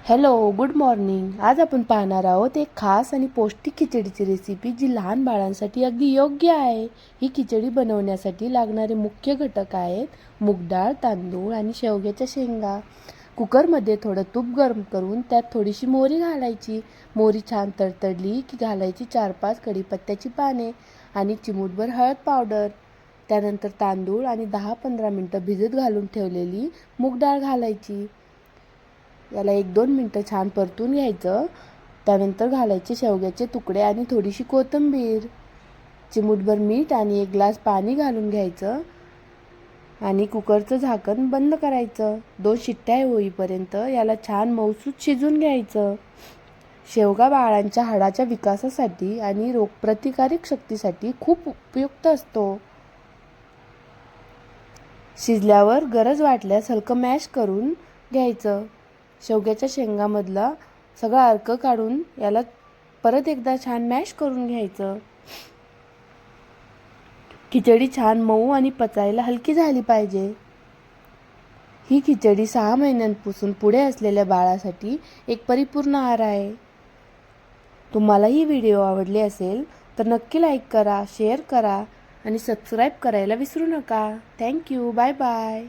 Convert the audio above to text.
Hello, good morning. आज आपण पाहणार आहोत एक खास आणि पौष्टिक खिचडीची रेसिपी जी लहान बाळांसाठी अगदी योग्य आहे. ही खिचडी बनवण्यासाठी लागणारे मुख्य घटक आहेत मूग डाळ, तांदूळ आणि शेवग्याच्या शेंगा. कुकरमध्ये थोडं तूप गरम करून त्यात थोडीशी मोहरी घालायची. मोहरी छान तडतडली की घालायची 4-5 कढीपत्त्याची पाने आणि चिमूटभर हळद पावडर. त्यानंतर तांदूळ आणि 10-15 मिनटं भिजत घालून ठेवलेली मूग डाळ घालायची. याला 1-2 मिनटं छान परतून घ्यायचं. त्यानंतर घालायचे शेवग्याचे तुकडे आणि थोडीशी कोथिंबीर. चिमूटभर मीठ आणि 1 ग्लास पाणी घालून घ्यायचं आणि कुकरचं झाकण बंद करायचं. 2 शिट्ट्या होईपर्यंत याला छान मऊसूत शिजून घ्यायचं. शेवगा बाळांच्या हाडाच्या विकासासाठी आणि रोगप्रतिकारक शक्तीसाठी खूप उपयुक्त असतो. शिजल्यावर गरज वाटल्यास हलकं मॅश करून घ्यायचं. शेवग्याच्या शेंगामधला सगळा अर्क काढून याला परत एकदा छान मॅश करून घ्यायचं. खिचडी छान मऊ आणि पचायला हलकी झाली पाहिजे. ही खिचडी 6 महिन्यांपासून पुढे असलेल्या बाळासाठी एक परिपूर्ण आहार आहे. तुम्हाला ही व्हिडिओ आवडली असेल तर नक्की लाईक करा, शेअर करा आणि सबस्क्राईब करायला विसरू नका. थँक्यू. Bye bye.